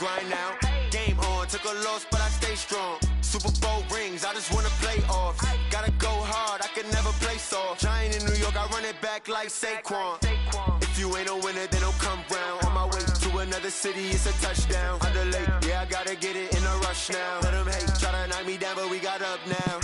grind now. Game on, took a loss, but I stay strong. Super Bowl rings, I just wanna play off. Gotta go hard, I can never play soft. Giant in New York, I run it back like Saquon. If you ain't a winner, then don't come round. On my way to another city, it's a touchdown. Underlay, yeah, I gotta get it in a rush now. Let them hate, try to knock me down, but we got up now.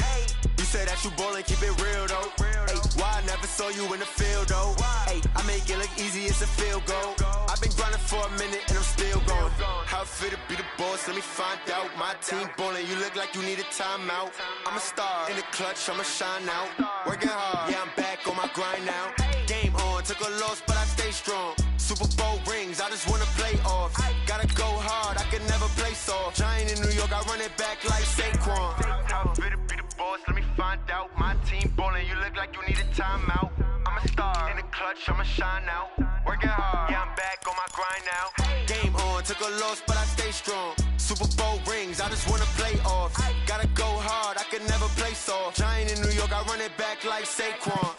You say that you ballin', keep it real though. Ay, why I never saw you in the field though? Ay, I make it look easy, it's a field goal. I've been grinding for a minute and I'm still going. How it feel to be the boss, let me find out. My team ballin', you look like you need a timeout. I'm a star in the clutch, I'ma shine out. Working hard, yeah, I'm back on my grind now. Game on, took a loss, but I stay strong. Super Bowl rings, I just wanna play off. Gotta go hard, I can never play soft. Giant in New York, I run it back like Saquon. How it feel to be the boss, let me find out. My team ballin', you look like you need a timeout. I'm a star in the clutch, I'ma shine out. Working hard, yeah, I'm back on my grind now. Game on, took a loss, but I stay strong. Super Bowl rings, I just wanna play off. Gotta go hard, I can never play soft. Giant in New York, I run it back like Saquon.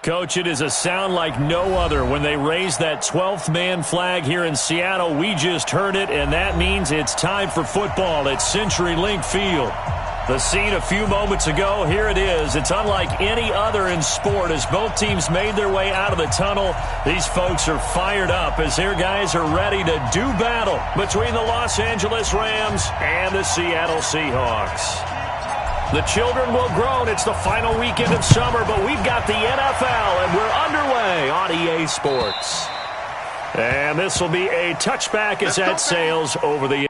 Coach, it is a sound like no other when they raise that 12th man flag here in Seattle. We just heard it, and that means it's time for football at CenturyLink Field. The scene a few moments ago, here it is. It's unlike any other in sport as both teams made their way out of the tunnel. These folks are fired up as their guys are ready to do battle between the Los Angeles Rams and the Seattle Seahawks. The children will groan. It's the final weekend of summer, but we've got the NFL, and we're underway on EA Sports. And this will be a touchback as that sails over the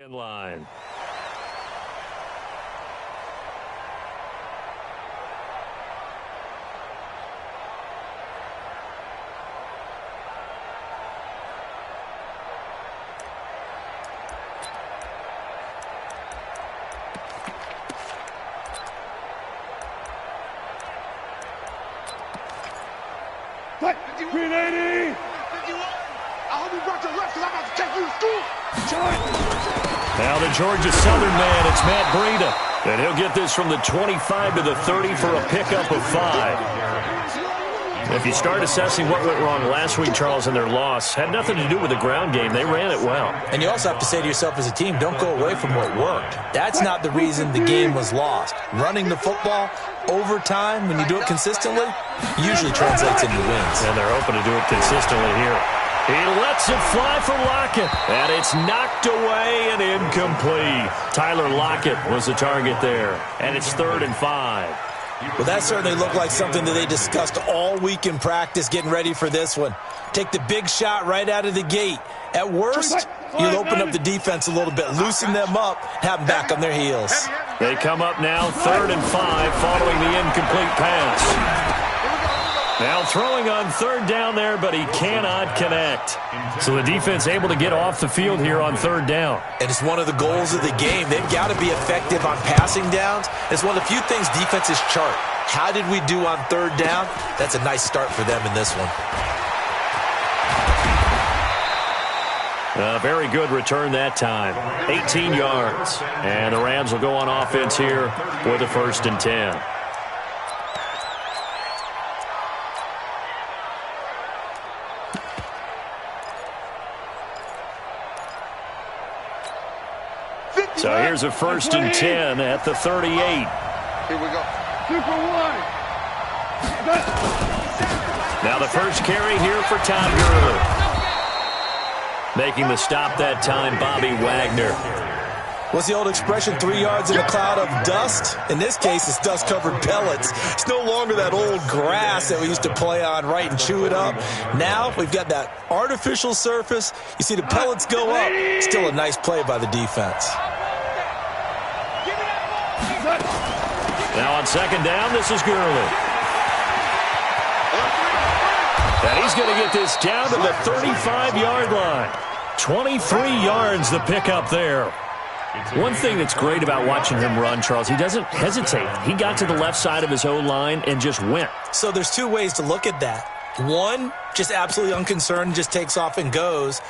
in line. What? 380! 51! I hope you brought your lunch because I'm about to take you to school! Charge! Now the Georgia Southern man, it's Matt Breida. And he'll get this from the 25 to the 30 for a pickup of 5. If you start assessing what went wrong last week, Charles, in their loss, had nothing to do with the ground game. They ran it well. And you also have to say to yourself as a team, don't go away from what worked. That's not the reason the game was lost. Running the football over time, when you do it consistently, usually translates into wins. And they're hoping to do it consistently here. He lets it fly for Lockett, and it's knocked away and incomplete. Tyler Lockett was the target there, and it's 3rd and 5. Well, that certainly looked like something that they discussed all week in practice getting ready for this one. Take the big shot right out of the gate. At worst, you'll open up the defense a little bit, loosen them up, have them back on their heels. They come up now 3rd and 5 following the incomplete pass. Now throwing on 3rd down there, but he cannot connect. So the defense able to get off the field here on 3rd down. And it's one of the goals of the game. They've got to be effective on passing downs. It's one of the few things defenses chart. How did we do on 3rd down? That's a nice start for them in this one. A very good return that time. 18 yards. And the Rams will go on offense here with a 1st and 10. So here's a 1st and 10 at the 38. Here we go. 2 for 1. Now the first carry here for Todd Gurley. Making the stop that time, Bobby Wagner. What's the old expression, 3 yards in a cloud of dust? In this case, it's dust-covered pellets. It's no longer that old grass that we used to play on, right, and chew it up. Now we've got that artificial surface. You see the pellets go up. Still a nice play by the defense. Now on 2nd down, this is Gurley. And he's going to get this down to the 35-yard line. 23 yards the pickup there. One thing that's great about watching him run, Charles, he doesn't hesitate. He got to the left side of his own line and just went. So there's 2 ways to look at that. One, just absolutely unconcerned, just takes off and goes.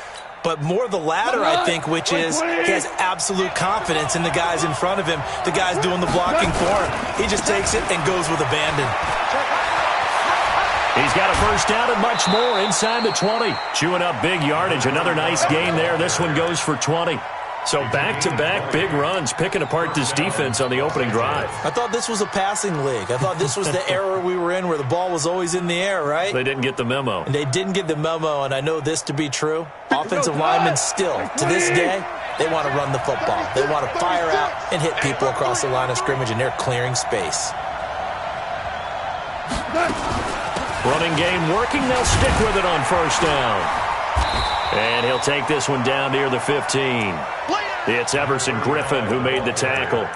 But more the latter, I think, which is he has absolute confidence in the guys in front of him, the guys doing the blocking for him. He just takes it and goes with abandon. He's got a 1st down and much more inside the 20. Chewing up big yardage. Another nice gain there. This one goes for 20. So back-to-back big runs, picking apart this defense on the opening drive. I thought this was a passing league. I thought this was the era we were in where the ball was always in the air, right? They didn't get the memo. And they didn't get the memo, and I know this to be true. Offensive linemen still, to this day, they want to run the football. They want to fire out and hit people across the line of scrimmage, and they're clearing space. Running game working. They'll stick with it on 1st down. And he'll take this one down near the 15. It's Everson Griffin who made the tackle.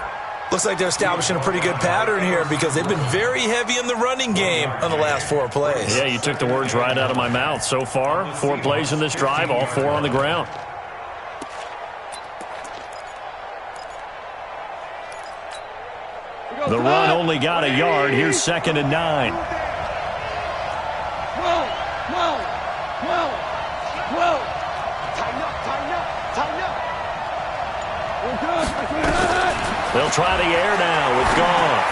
Looks like they're establishing a pretty good pattern here because they've been very heavy in the running game on the last 4 plays. Yeah, you took the words right out of my mouth. So far, 4 plays in this drive, all 4 on the ground. The run only got a yard. Here's 2nd and 9. 12. They'll try the air now with Goff.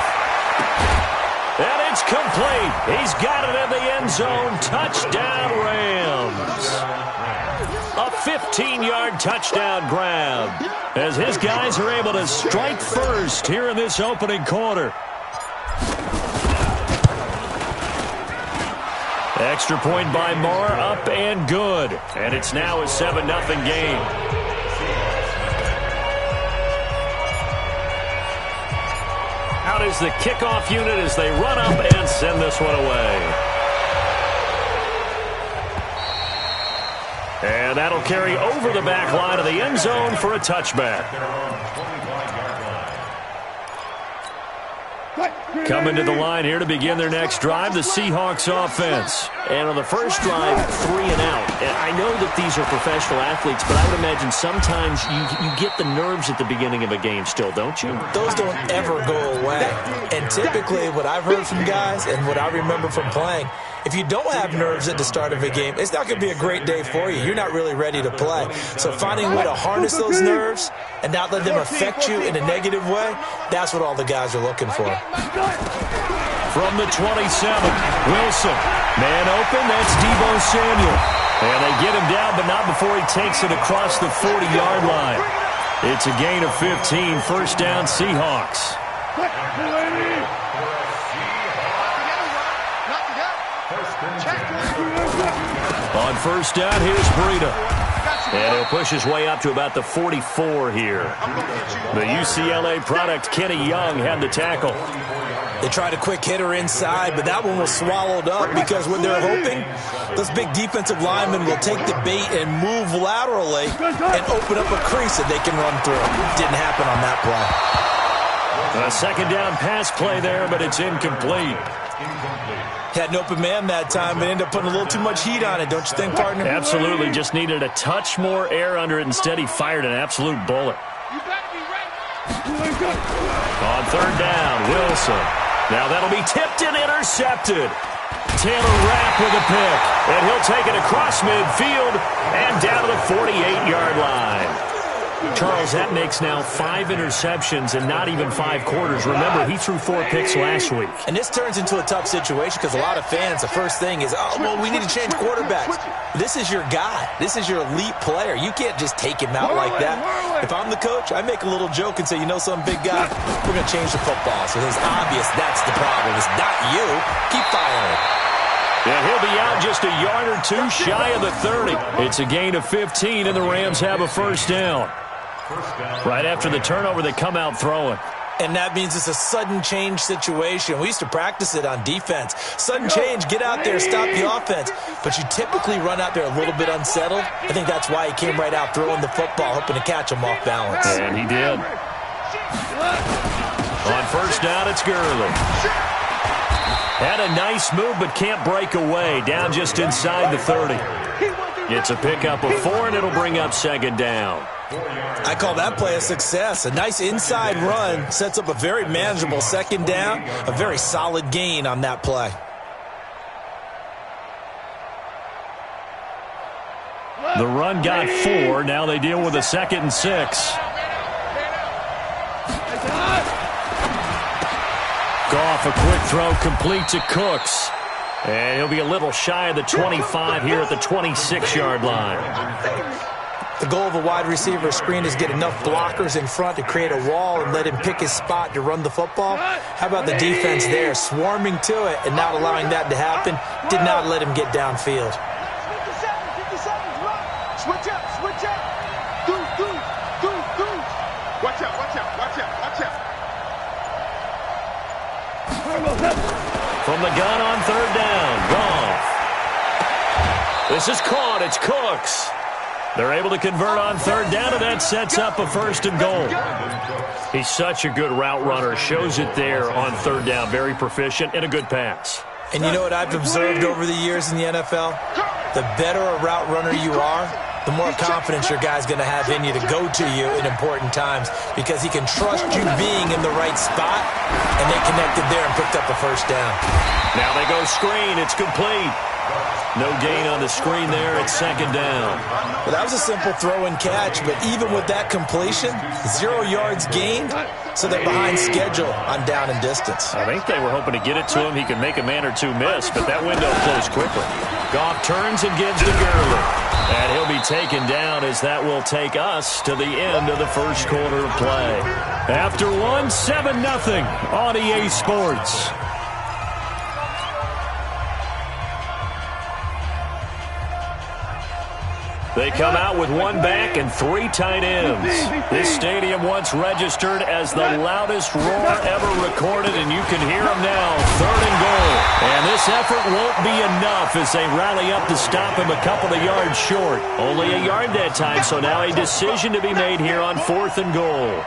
And it's complete. He's got it in the end zone. Touchdown, Rams. A 15-yard touchdown grab as his guys are able to strike first here in this opening quarter. Extra point by Moore, up and good. And it's now a 7-0 game. Out is the kickoff unit as they run up and send this one away. And that'll carry over the back line of the end zone for a touchback. Coming to the line here to begin their next drive, the Seahawks offense. and on the first drive, 3 and out. And I know that these are professional athletes, but I would imagine sometimes you get the nerves at the beginning of a game still, don't you? Those don't ever go away. And typically what I've heard from guys and what I remember from playing, if you don't have nerves at the start of a game, it's not going to be a great day for you. You're not really ready to play. So finding a way to harness those nerves and not let them affect you in a negative way, that's what all the guys are looking for. From the 27, Wilson. Man open, that's Deebo Samuel. And they get him down, but not before he takes it across the 40-yard line. It's a gain of 15, first down Seahawks. On first down, here's Breida. And he'll push his way up to about the 44 here. The UCLA product, Kenny Young, had the tackle. They tried a quick hitter inside, but that one was swallowed up because what they're hoping, those big defensive linemen will take the bait and move laterally and open up a crease that they can run through. Didn't happen on that play. A second down pass play there, but it's incomplete. Had an open man that time, but ended up putting a little too much heat on it, don't you think, partner? Absolutely. Just needed a touch more air under it. Instead, he fired an absolute bullet. On third down, Wilson. Now that'll be tipped and intercepted. Taylor Rapp with a pick, and he'll take it across midfield and down to the 48-yard line. Charles, that makes now 5 interceptions and not even 5 quarters. Remember, he threw 4 picks last week. And this turns into a tough situation because a lot of fans, the first thing is, oh, well, we need to change quarterbacks. This is your guy. This is your elite player. You can't just take him out like that. If I'm the coach, I make a little joke and say, you know some big guy, we're going to change the football. So it's obvious that's the problem. It's not you. Keep firing. Yeah, he'll be out just a yard or two shy of the 30. It's a gain of 15, and the Rams have a first down. Right after the turnover, they come out throwing. And that means it's a sudden change situation. We used to practice it on defense. Sudden change, get out there, stop the offense. But you typically run out there a little bit unsettled. I think that's why he came right out throwing the football, hoping to catch him off balance. And he did. On first down, it's Gurley. Had a nice move, but can't break away. Down just inside the 30. It's a pickup of 4, and it'll bring up second down. I call that play a success. A nice inside run sets up a very manageable second down, a very solid gain on that play. The run got 4. Now they deal with a 2nd and 6. Goff, a quick throw, complete to Cooks. And he'll be a little shy of the 25 here at the 26-yard line. The goal of a wide receiver screen is get enough blockers in front to create a wall and let him pick his spot to run the football. How about the defense there, swarming to it and not allowing that to happen? Did not let him get downfield. 50 seconds, run. Switch up. Do. Watch out. From the gun on third down, Goff. This is caught. It's Cooks. They're able to convert on third down, and that sets up a 1st and goal. He's such a good route runner. Shows it there on third down. Very proficient and a good pass. And you know what I've observed over the years in the NFL? The better a route runner you are, the more confidence your guy's going to have in you to go to you in important times because he can trust you being in the right spot, and they connected there and picked up a 1st down. Now they go screen. It's complete. No gain on the screen there. It's 2nd down. Well, that was a simple throw and catch, but even with that completion, 0 yards gained, so they're behind schedule on down and distance. I think they were hoping to get it to him. He could make a man or two miss, but that window closed quickly. Goff turns and gives to Gurley. And he'll be taken down as that will take us to the end of the first quarter of play. After 7-0 on EA Sports. They come out with 1 back and 3 tight ends. This stadium once registered as the loudest roar ever recorded, and you can hear them now. 3rd and goal. And this effort won't be enough as they rally up to stop him a couple of yards short. Only a yard that time, so now a decision to be made here on 4th and goal.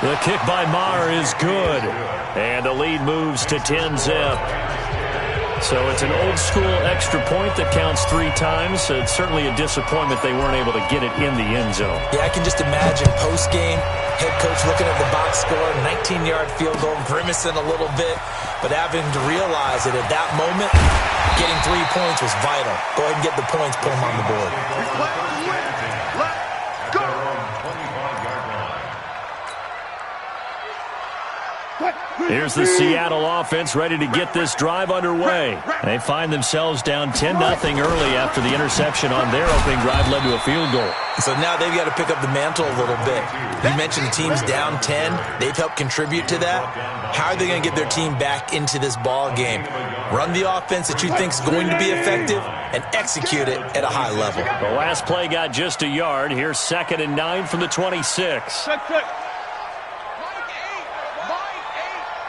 The kick by Maher is good. And the lead moves to 10-zip. So it's an old-school extra point that counts 3 times. So it's certainly a disappointment they weren't able to get it in the end zone. Yeah, I can just imagine post-game, head coach looking at the box score, 19-yard field goal, grimacing a little bit, but having to realize that at that moment, getting 3 points was vital. Go ahead and get the points, put them on the board. Here's the Seattle offense ready to get this drive underway. They find themselves down 10-0 early after the interception on their opening drive led to a field goal. So now they've got to pick up the mantle a little bit. You mentioned the team's down 10. They've helped contribute to that. How are they going to get their team back into this ball game? Run the offense that you think is going to be effective and execute it at a high level. The last play got just a yard. Here's 2nd and 9 from the 26.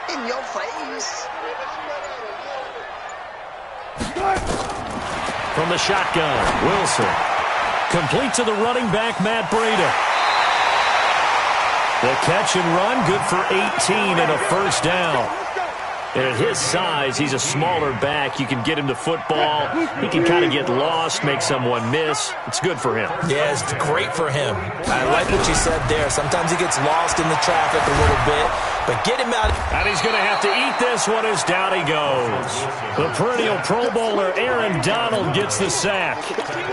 In your face. From the shotgun, Wilson. Complete to the running back, Matt Breida. The catch and run, good for 18 and a first down. And at his size, he's a smaller back. You can get him to football. He can kind of get lost, make someone miss. It's good for him. Yeah, it's great for him. I like what you said there. Sometimes he gets lost in the traffic a little bit, but get him out. And he's going to have to eat this one as down he goes. The perennial Pro Bowler Aaron Donald gets the sack.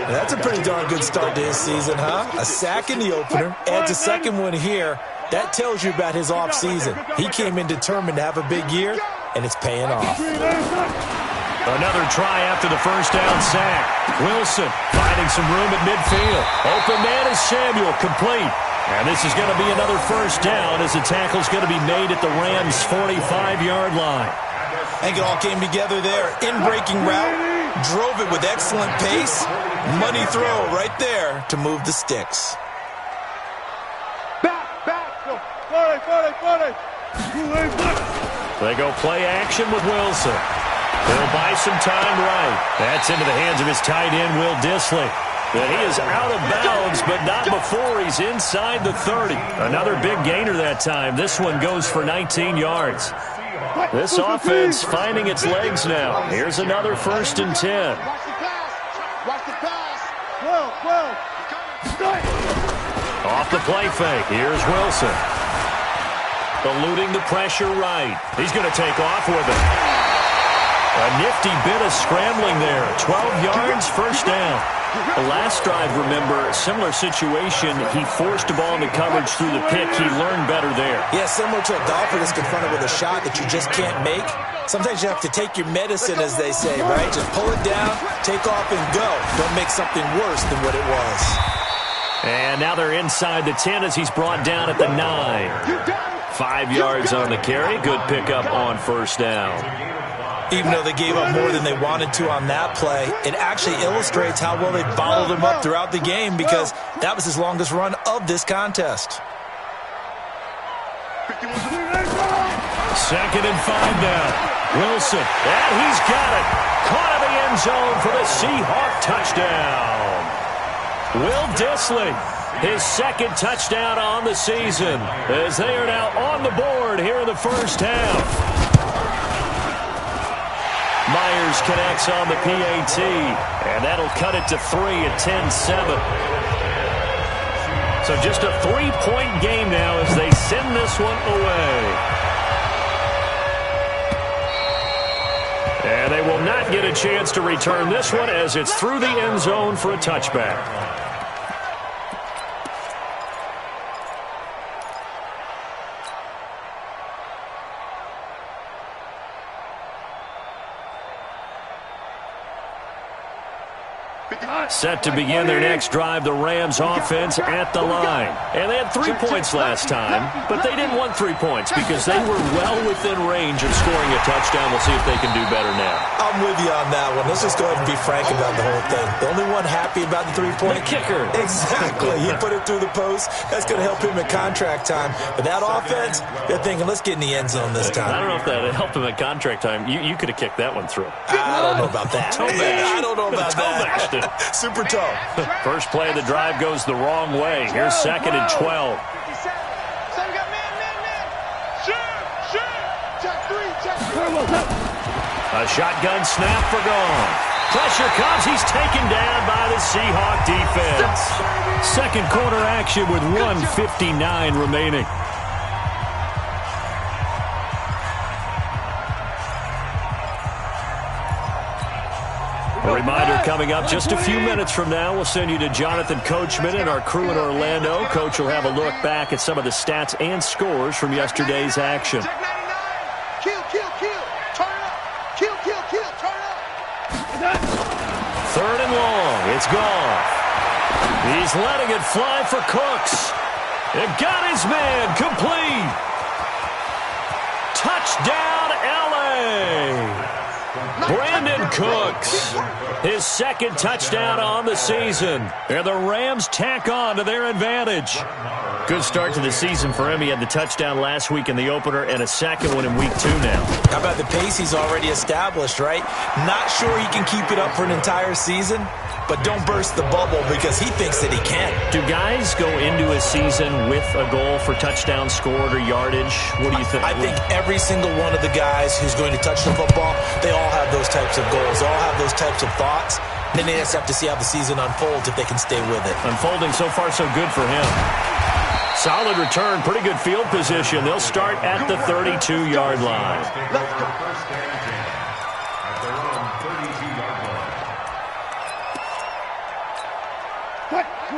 That's a pretty darn good start to his season, huh? A sack in the opener, adds a second one here. That tells you about his offseason. He came in determined to have a big year, and it's paying off. Another try after the first down sack. Wilson finding some room at midfield. Open man is Samuel, complete. And this is going to be another first down as the tackle's going to be made at the Rams' 45-yard line. I think it all came together there. In-breaking route, drove it with excellent pace. Money throw right there to move the sticks. They go play action with Wilson. He'll buy some time right. That's into the hands of his tight end, Will Dissly. But he is out of bounds, but not before he's inside the 30. Another big gainer that time. This one goes for 19 yards. This offense finding its legs now. Here's another 1st and 10. Off the play fake. Here's Wilson. Eluding the pressure right. He's going to take off with it. A nifty bit of scrambling there. 12 yards, first down. The last drive, remember, similar situation. He forced the ball into coverage through the pick. He learned better there. Yeah, similar to a golfer that's confronted with a shot that you just can't make. Sometimes you have to take your medicine, as they say, right? Just pull it down, take off, and go. Don't make something worse than what it was. And now they're inside the 10 as he's brought down at the 9. 5 yards on the carry. Good pickup on first down. Even though they gave up more than they wanted to on that play, it actually illustrates how well they bottled him up throughout the game because that was his longest run of this contest. 2nd and 5 now. Wilson, and he's got it. Caught in the end zone for the Seahawk touchdown. Will Dissly, his 2nd touchdown on the season, as they are now on the board here in the first half. Myers connects on the PAT, and that'll cut it to 3 at 10-7. So just a 3-point game now as they send this one away. And they will not get a chance to return this one as it's through the end zone for a touchback. Set to begin their next drive, the Rams offense at the line. And they had 3 points last time, but they didn't want 3 points because they were well within range of scoring a touchdown. We'll see if they can do better now. I'm with you on that one. Let's just go ahead and be frank about the whole thing. The only one happy about the 3-point kicker. Exactly. He put it through the post. That's going to help him in contract time. But that offense, they're thinking, let's get in the end zone this time. I don't know if that helped him at contract time. You could have kicked that one through. I don't know about that. I don't know about that. Super toe. First play of the drive goes the wrong way. Here's 2nd and 12. A shotgun snap for gone. Pressure comes. He's taken down by the Seahawk defense. Second quarter action with 1:59 remaining. A reminder coming up just a few minutes from now. We'll send you to Jonathan Coachman and our crew in Orlando. Coach will have a look back at some of the stats and scores from yesterday's action. Check 99. Kill, kill, kill. Turn it up. Kill, kill, kill. Turn it up. Third and long. It's gone. He's letting it fly for Cooks. It got his man complete. Touchdown, L.A. Brandon Cooks, his second touchdown on the season. And the Rams tack on to their advantage. Good start to the season for him. He had the touchdown last week in the opener and a second one in week 2 now. How about the pace he's already established, right? Not sure he can keep it up for an entire season, but don't burst the bubble because he thinks that he can. Do guys go into a season with a goal for touchdown scored or yardage? What do you think? I think every single one of the guys who's going to touch the football, they all have those types of goals. They all have those types of thoughts. Then they just have to see how the season unfolds if they can stay with it. Unfolding so far so good for him. Solid return, pretty good field position. They'll start at the 32-yard line. Let's go.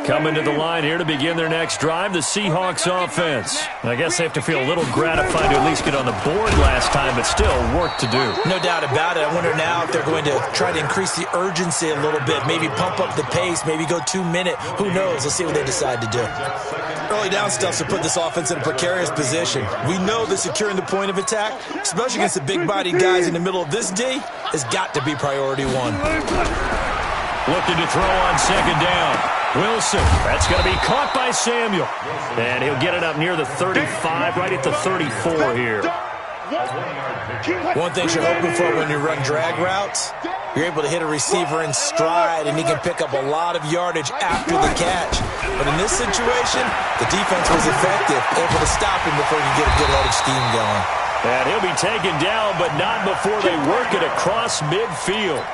Coming to the line here to begin their next drive, the Seahawks offense. I guess they have to feel a little gratified to at least get on the board last time, but still work to do. No doubt about it. I wonder now if they're going to try to increase the urgency a little bit, maybe pump up the pace, maybe go 2-minute. Who knows? Let's see what they decide to do. Early down stuff to put this offense in a precarious position. We know that securing the point of attack, especially against the big-bodied guys in the middle of this D, has got to be priority one. Looking to throw on second down. Wilson, that's going to be caught by Samuel. And he'll get it up near the 35, right at the 34 here. One thing you're hoping for when you run drag routes, you're able to hit a receiver in stride, and he can pick up a lot of yardage after the catch. But in this situation, the defense was effective, able to stop him before he could get a good-headed scheme going. And he'll be taken down, but not before they work it across midfield.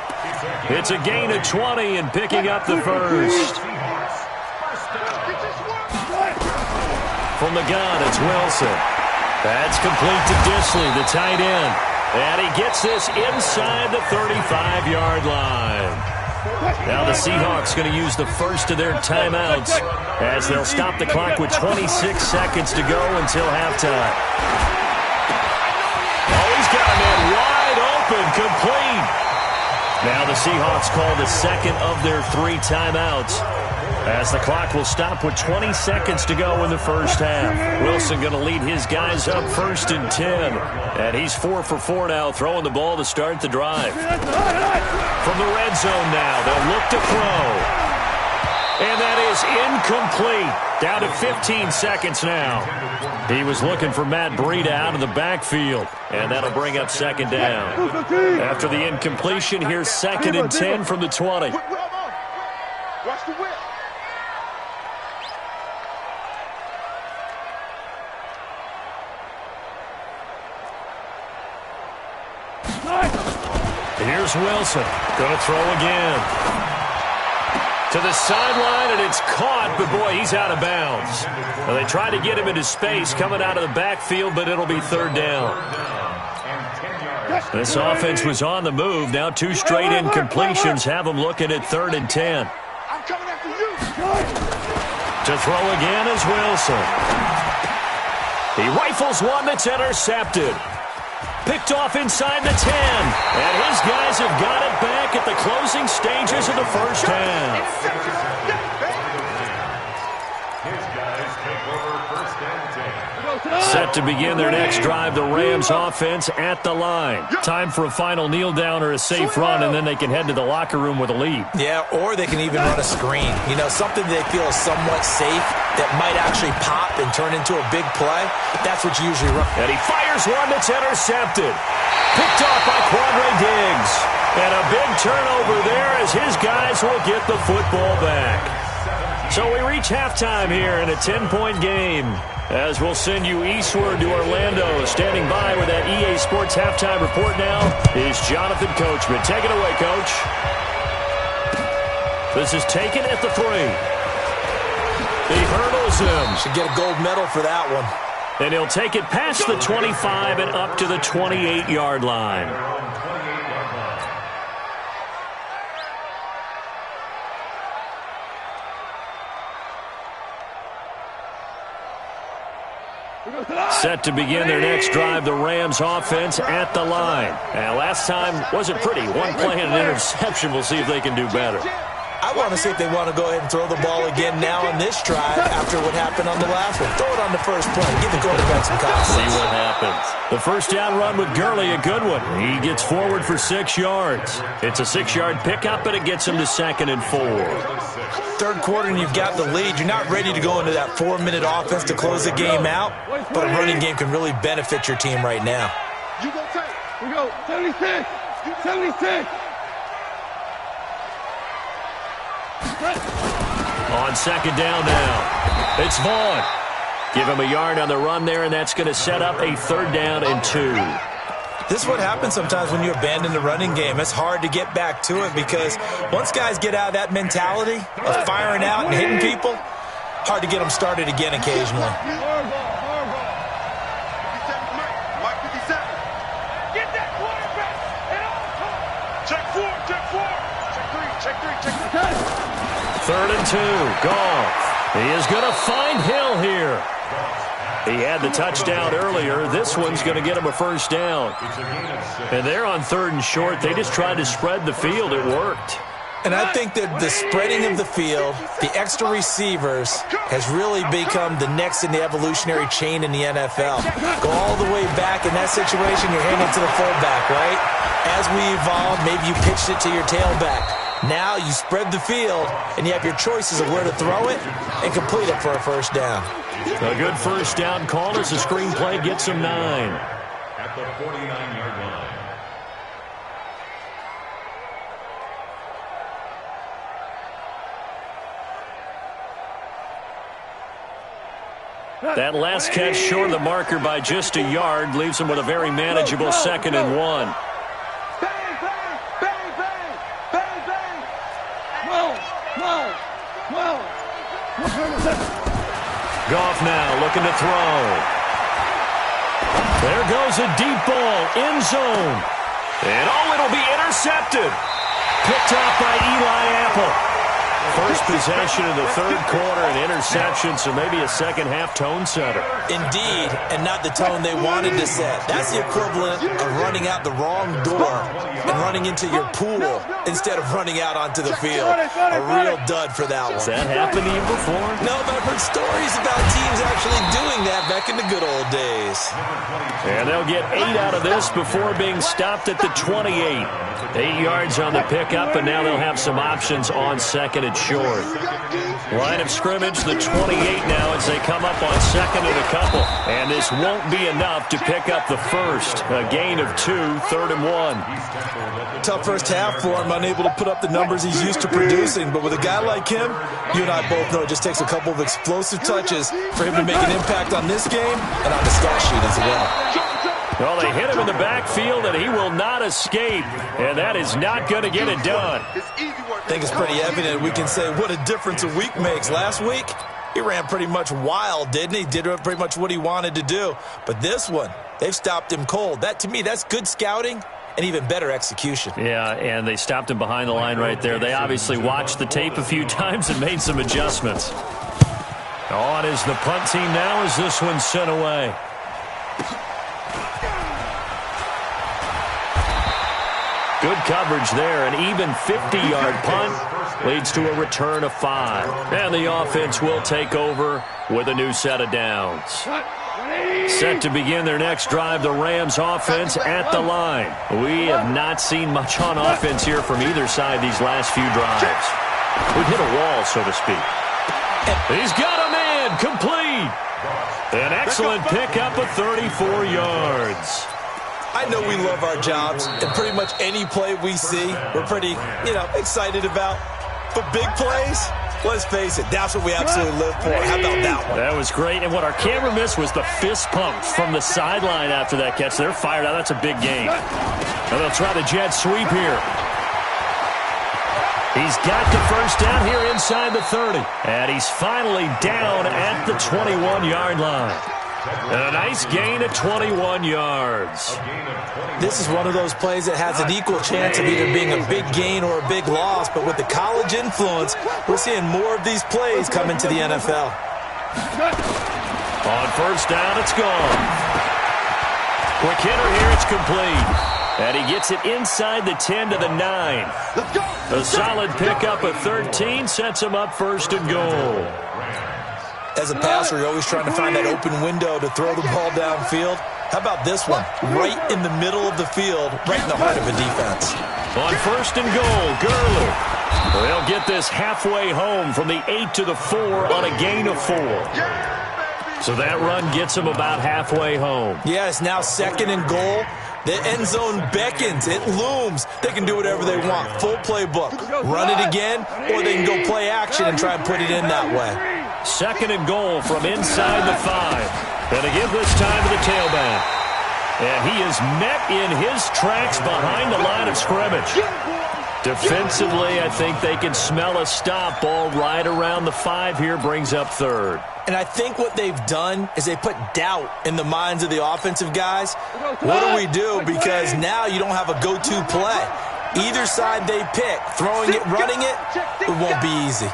It's a gain of 20 and picking up the first. From the gun, it's Wilson. That's complete to Disley, the tight end. And he gets this inside the 35-yard line. Now the Seahawks going to use the first of their timeouts as they'll stop the clock with 26 seconds to go until halftime. Oh, he's got a man wide open, complete. Now the Seahawks call the second of their 3 timeouts as the clock will stop with 20 seconds to go in the first half. Wilson going to lead his guys up 1st and 10. And he's 4 for 4 now, throwing the ball to start the drive. From the red zone now, they'll look to throw. And that is incomplete. Down to 15 seconds now. He was looking for Matt Breida out of the backfield. And that'll bring up second down. After the incompletion, here's 2nd and 10 from the 20. Watch the whip. Here's Wilson. Going to throw again. To the sideline, and it's caught, but boy, he's out of bounds. Well, they tried to get him into space coming out of the backfield, but it'll be 3rd down. This offense was on the move. Now 2 straight incompletions have them looking at 3rd and 10. I'm coming after you. To throw again is Wilson. He rifles one that's intercepted. Picked off inside the 10. And his guys have got it back at the closing stages of the first half. Set to begin their next drive, the Rams offense at the line. Time for a final kneel down or a safe run, and then they can head to the locker room with a lead. Yeah, or they can even run a screen. You know, something they feel is somewhat safe that might actually pop and turn into a big play. That's what you usually run. And he fires one that's intercepted. Picked off by Quandre Diggs. And a big turnover there as his guys will get the football back. So we reach halftime here in a 10-point game. As we'll send you eastward to Orlando. Standing by with that EA Sports halftime report now is Jonathan Coachman. Take it away, Coach. This is taken at the 3. He hurdles him. Should get a gold medal for that one. And he'll take it past the 25 and up to the 28-yard line. Set to begin their next drive, the Rams offense at the line. And last time wasn't pretty. One play and an interception. We'll see if they can do better. I want to see if they want to go ahead and throw the ball again now on this drive after what happened on the last one. Throw it on the first play. Give the quarterback some confidence. See what happens. The first down run with Gurley, a good one. He gets forward for 6 yards. It's a 6-yard pickup, and it gets him to 2nd and 4. Third quarter and you've got the lead. You're not ready to go into that 4-minute offense to close the game out, but a running game can really benefit your team right now. You go take. We go 76. 76. On 2nd down now, it's Vaughn. Give him a yard on the run there, and that's going to set up a 3rd down and 2. This is what happens sometimes when you abandon the running game. It's hard to get back to it because once guys get out of that mentality of firing out and hitting people, hard to get them started again occasionally. Get that quarterback at all times. Check 4, check 4. Check 3, check 3, check 3. 3rd and 2, Goff. He is going to find Hill here. He had the touchdown earlier. This one's going to get him a 1st down. And they're on 3rd and short. They just tried to spread the field. It worked. And I think that the spreading of the field, the extra receivers, has really become the next in the evolutionary chain in the NFL. Go all the way back in that situation, you're handing it to the fullback, right? As we evolve, maybe you pitched it to your tailback. Now you spread the field, and you have your choices of where to throw it and complete it for a 1st down. A good 1st down call as the screenplay gets him 9. At the 49-yard line. That last catch short of the marker by just a yard leaves him with a very manageable 2nd and 1. Goff now looking to throw. There goes a deep ball, end zone. And it'll be intercepted. Picked off by Eli Apple. First possession of the 3rd quarter, an interception, so maybe a second-half tone setter. Indeed, and not the tone they wanted to set. That's the equivalent of running out the wrong door and running into your pool instead of running out onto the field. A real dud for that one. Has that happened to you before? No, but I've heard stories about teams actually doing that back in the good old days. And they'll get 8 out of this before being stopped at the 28. 8 yards on the pickup, and now they'll have some options on 2nd and short. Line of scrimmage, the 28 now as they come up on 2nd and a couple. And this won't be enough to pick up the 1st. A gain of 2, 3rd and 1. Tough first half for him, unable to put up the numbers he's used to producing. But with a guy like him, you and I both know it just takes a couple of explosive touches for him to make an impact on this game and on the stat sheet as well. Well, they hit him in the backfield, and he will not escape. And that is not going to get it done. I think it's pretty evident. We can say what a difference a week makes. Last week, he ran pretty much wild, didn't he? Did pretty much what he wanted to do. But this one, they've stopped him cold. That, to me, that's good scouting and even better execution. Yeah, and they stopped him behind the line right there. They obviously watched the tape a few times and made some adjustments. On is the punt team now as this one's sent away. Good coverage there. An even 50-yard punt leads to a return of 5. And the offense will take over with a new set of downs. Set to begin their next drive, the Rams offense at the line. We have not seen much on offense here from either side these last few drives. We've hit a wall, so to speak. He's got a man complete. An excellent pickup of 34 yards. I know we love our jobs, and pretty much any play we see, we're pretty, excited about. But big plays, Let's face it, that's what we absolutely live for. How about that one? That was great. And what our camera missed was the fist pump from the sideline after that catch. They're fired out. That's a big game. And they'll try the jet sweep here. He's got the first down here inside the 30. And he's finally down at the 21-yard line. And a nice gain of 21 yards. This is one of those plays that has an equal chance of either being a big gain or a big loss. But with the college influence, we're seeing more of these plays come into the NFL. On first down, it's gone. Quick hitter here, it's complete. And he gets it inside the 10 to the 9. A solid pickup of 13 sets him up first and goal. As a passer, you're always trying to find that open window to throw the ball downfield. How about this one? Right in the middle of the field, right in the heart of a defense. On first and goal, Gurley. They'll get this halfway home from the 8 to the 4 on a gain of 4. So that run gets them about halfway home. Yeah, it's now second and goal. The end zone beckons. It looms. They can do whatever they want. Full playbook. Run it again, or they can go play action and try and put it in that way. Second and goal from inside the 5. And again this time to the tailback. And he is met in his tracks behind the line of scrimmage. Defensively, I think they can smell a stop. Ball right around the 5 here, brings up third. And I think what they've done is they put doubt in the minds of the offensive guys. What do we do? Because now you don't have a go-to play. Either side they pick, throwing it, running it, it won't be easy.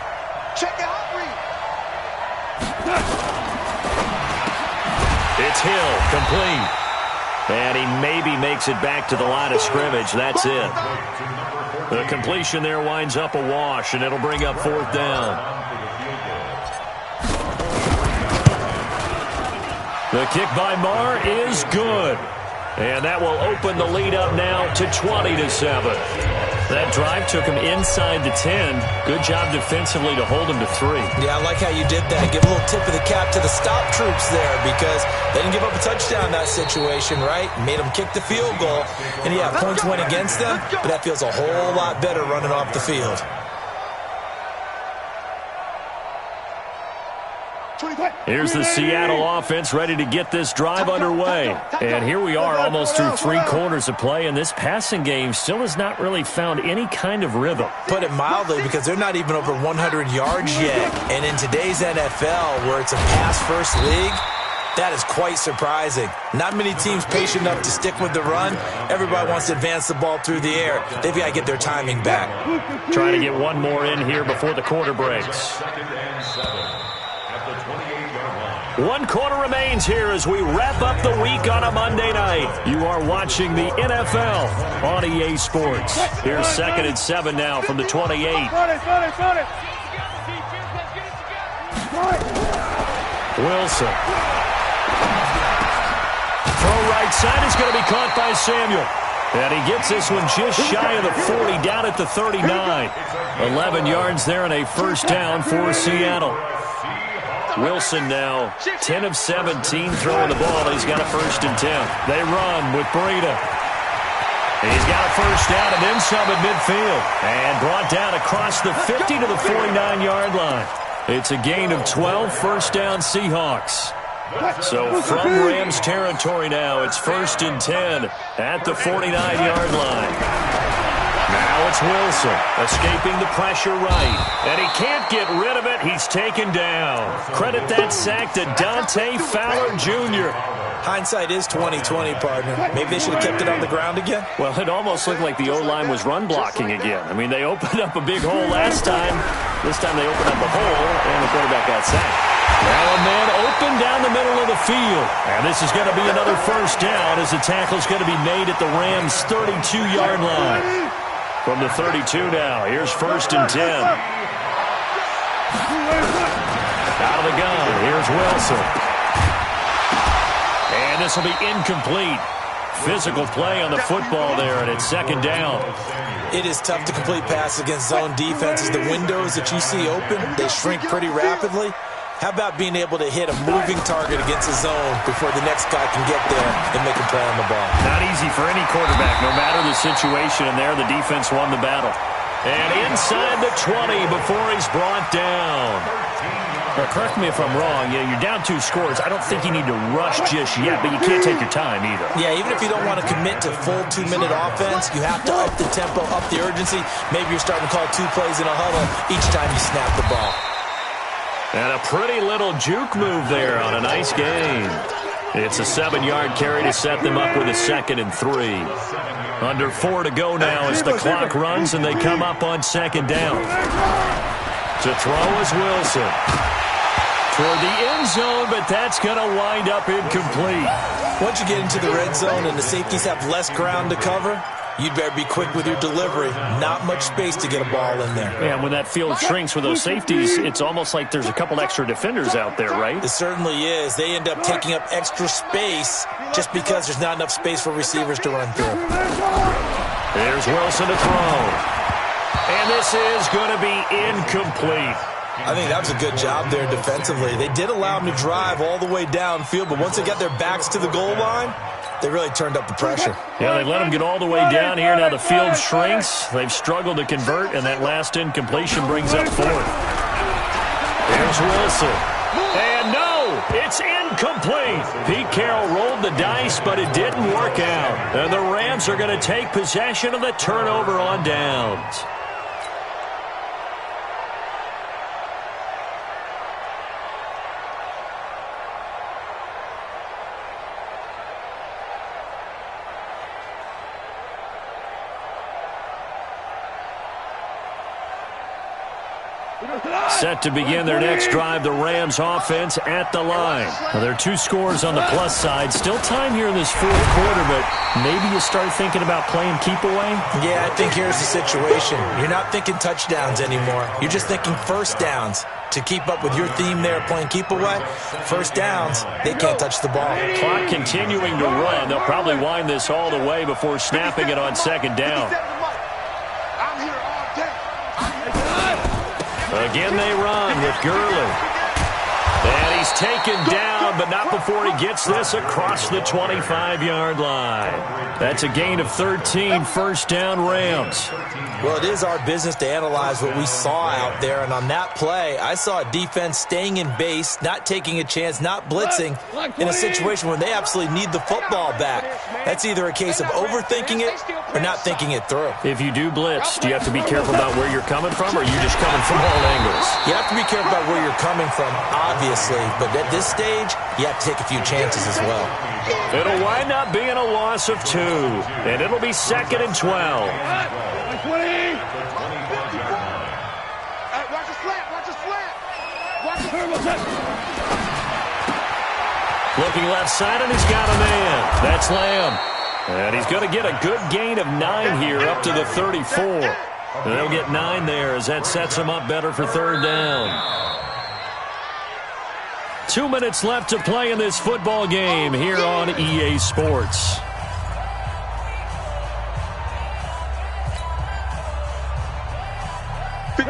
It's Hill, complete. And he maybe makes it back to the line of scrimmage. That's it. The completion there winds up a wash, and it'll bring up fourth down. The kick by Marr is good. And that will open the lead up now to 20-7. That drive took him inside the 10. Good job defensively to hold him to 3. Yeah, I like how you did that. Give a little tip of the cap to the stop troops there because they didn't give up a touchdown in that situation, right? Made them kick the field goal. And, yeah, points went against them, but that feels a whole lot better running off the field. Here's the Seattle offense ready to get this drive underway. And here we are almost through 3 quarters of play, and this passing game still has not really found any kind of rhythm. Put it mildly, because they're not even over 100 yards yet. And in today's NFL, where it's a pass-first league, that is quite surprising. Not many teams patient enough to stick with the run. Everybody wants to advance the ball through the air. They've got to get their timing back. Trying to get one more in here before the quarter breaks. 1 quarter remains here as we wrap up the week on a Monday night. You are watching the NFL on EA Sports. Here's 2nd and 7 now from the 28. Wilson. Throw right side is going to be caught by Samuel. And he gets this one just shy of the 40, down at the 39. 11 yards there and a first down for Seattle. Wilson now 10 of 17 throwing the ball. He's got a 1st and 10. They run with Breida. He's got a first down and then some at midfield. And brought down across the 50 to the 49-yard line. It's a gain of 12, first down Seahawks. So from Rams territory now, it's 1st and 10 at the 49-yard line. Now it's Wilson, escaping the pressure right. And he can't get rid of it. He's taken down. Credit that sack to Dante Fowler Jr. Hindsight is 20/20, partner. Maybe they should have kept it on the ground again. Well, it almost looked like the O-line was run blocking again. I mean, they opened up a big hole last time. This time they opened up a hole, and the quarterback got sacked. Now a man open down the middle of the field. And this is going to be another first down as the tackle's going to be made at the Rams' 32-yard line. From the 32 now, here's 1st and 10. Out of the gun, here's Wilson. And this will be incomplete. Physical play on the football there, and it's 2nd down. It is tough to complete passes against zone defenses. The windows that you see open, they shrink pretty rapidly. How about being able to hit a moving target against a zone before the next guy can get there and make a play on the ball? Not easy for any quarterback, no matter the situation, and there the defense won the battle. And inside the 20 before he's brought down. Well, correct me if I'm wrong. Yeah, you're down 2 scores. I don't think you need to rush just yet, but you can't take your time either. Yeah, even if you don't want to commit to full 2-minute offense, you have to up the tempo, up the urgency. Maybe you're starting to call 2 plays in a huddle each time you snap the ball. And a pretty little juke move there on a nice gain. It's a 7-yard carry to set them up with a 2nd and 3. Under 4 to go now as the clock runs and they come up on 2nd down. To throw is Wilson. Toward the end zone, but that's going to wind up incomplete. Once you get into the red zone and the safeties have less ground to cover, you'd better be quick with your delivery. Not much space to get a ball in there. Yeah, when that field shrinks with those safeties, it's almost like there's a couple extra defenders out there, right? It certainly is. They end up taking up extra space just because there's not enough space for receivers to run through. There's Wilson to throw. And this is going to be incomplete. I think that was a good job there defensively. They did allow them to drive all the way downfield, but once they got their backs to the goal line, they really turned up the pressure. Yeah, they let them get all the way down here. Now the field shrinks. They've struggled to convert, and that last incompletion brings up 4th. Here's Wilson. And no, it's incomplete. Pete Carroll rolled the dice, but it didn't work out. And the Rams are going to take possession of the turnover on downs. Set to begin their next drive, the Rams offense at the line. Well, there are 2 scores on the plus side. Still time here in this 4th quarter, but maybe you start thinking about playing keep away? Yeah, I think here's the situation. You're not thinking touchdowns anymore. You're just thinking first downs. To keep up with your theme there, playing keep away, first downs, they can't touch the ball. Clock continuing to run. They'll probably wind this all the way before snapping it on 2nd down. Again, they run with Gurley. And he's taken down, but not before he gets this across the 25-yard line. That's a gain of 13, first down Rams. Well, it is our business to analyze what we saw out there, and on that play, I saw a defense staying in base, not taking a chance, not blitzing, in a situation where they absolutely need the football back. That's either a case of overthinking it or not thinking it through. If you do blitz, do you have to be careful about where you're coming from, or are you just coming from all angles? You have to be careful about where you're coming from, obviously, but at this stage, you have to take a few chances as well. It'll wind up being a loss of 2, and it'll be 2nd and 12. Looking left side, and he's got a man. That's Lamb. And he's going to get a good gain of 9 here up to the 34. And they'll get 9 there as that sets him up better for 3rd down. 2 minutes left to play in this football game here on EA Sports.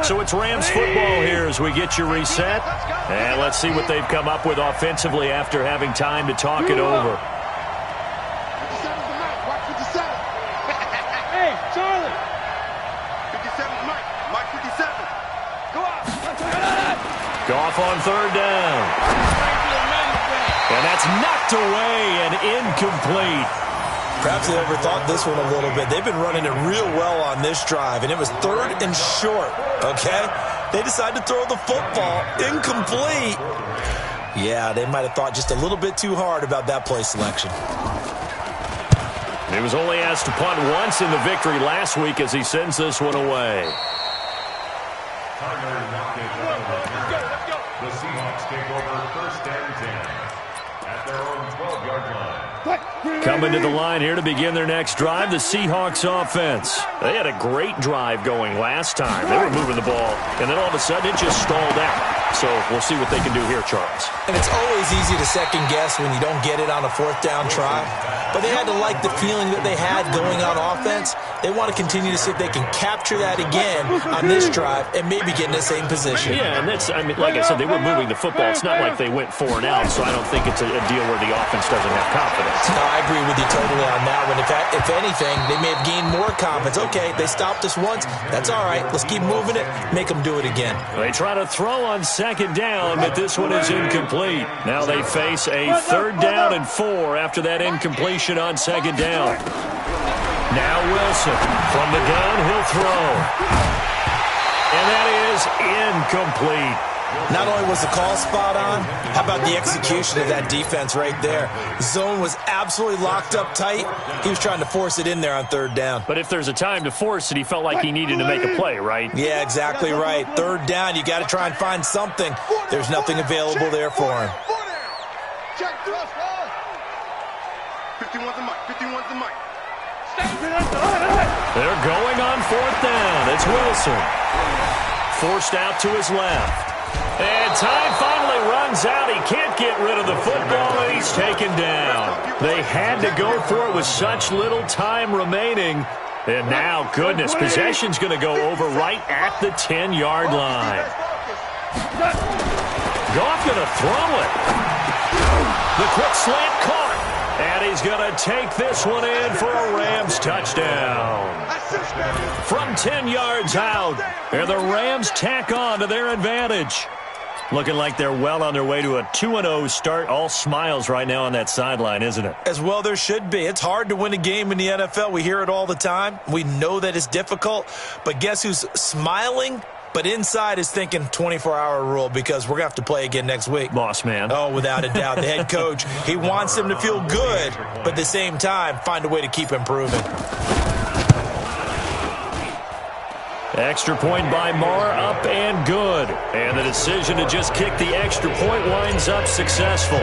So it's Rams football here as we get you reset. And let's see what they've come up with offensively after having time to talk it over. Hey, Charlie. 57's Mike. Mike 57. Go out. Goff on 3rd down. And that's knocked away and incomplete. Perhaps they overthought this one a little bit. They've been running it real well on this drive, and it was 3rd and short, okay? They decided to throw the football incomplete. Yeah, they might have thought just a little bit too hard about that play selection. He was only asked to punt once in the victory last week as he sends this one away. The Seahawks take over 1st and 10 at their own 12-yard line. Coming to the line here to begin their next drive, the Seahawks offense. They had a great drive going last time. They were moving the ball, and then all of a sudden it just stalled out. So we'll see what they can do here, Charles. And it's always easy to second guess when you don't get it on a 4th down try. But they had to like the feeling that they had going on offense, They want to continue to see if they can capture that again on this drive and maybe get in the same position. Yeah, and that's, I mean, like I said, they were moving the football. It's not like they went 4 and out, so I don't think it's a deal where the offense doesn't have confidence. No, I agree with you totally on that one. If anything, they may have gained more confidence. Okay, they stopped us once. That's all right. Let's keep moving it. Make them do it again. They try to throw on 2nd down, but this one is incomplete. Now they face a 3rd down and 4 after that incompletion on 2nd down. Now Wilson from the gun, he'll throw. And that is incomplete. Not only was the call spot on, how about the execution of that defense right there? Zone was absolutely locked up tight. He was trying to force it in there on 3rd down. But if there's a time to force it, he felt like he needed to make a play, right? Yeah, exactly right. 3rd down, you got to try and find something. There's nothing available there for him. Check thrust, 51's the mic. 51's the mic. They're going on 4th down. It's Wilson. Forced out to his left. And time finally runs out. He can't get rid of the football, and he's taken down. They had to go for it with such little time remaining. And now, goodness, possession's going to go over right at the 10-yard line. Goff going to throw it. The quick slant caught. And he's going to take this one in for a Rams touchdown. From 10 yards out, and the Rams tack on to their advantage. Looking like they're well on their way to a 2-0 start. All smiles right now on that sideline, isn't it? As well there should be. It's hard to win a game in the NFL. We hear it all the time. We know that it's difficult. But guess who's smiling? But inside is thinking 24-hour rule because we're going to have to play again next week. Boss man. Oh, without a doubt. The head coach, he wants them to feel good, but at the same time, find a way to keep improving. Extra point by Marr, up and good. And the decision to just kick the extra point winds up successful.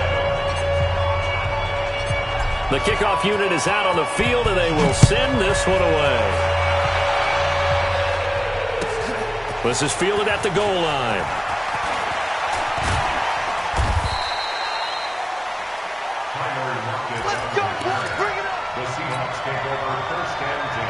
The kickoff unit is out on the field, and they will send this one away. This is fielded at the goal line. Let's go, boys. Bring it up. The Seahawks take over 1st and 10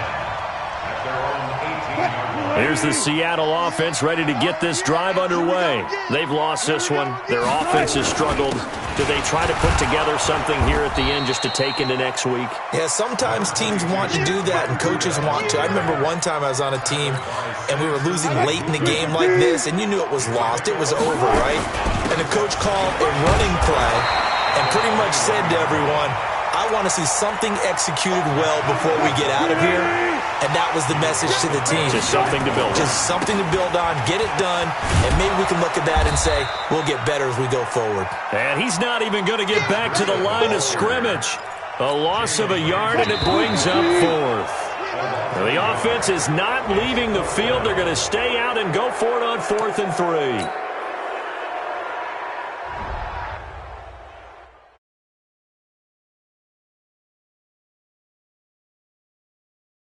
at their own 18-yard line. Here's the Seattle offense ready to get this drive underway. They've lost this one. Their offense has struggled. Do they try to put together something here at the end just to take into next week? Yeah, sometimes teams want to do that and coaches want to. I remember one time I was on a team and we were losing late in the game like this, and you knew it was lost. It was over, right? And the coach called a running play and pretty much said to everyone, I want to see something executed well before we get out of here. And that was the message to the team. Just something to build on. Just something to build on, get it done, and maybe we can look at that and say, we'll get better as we go forward. And he's not even going to get back to the line of scrimmage. A loss of a yard, and it brings up 4th. Now, the offense is not leaving the field. They're going to stay out and go for it on 4th and 3.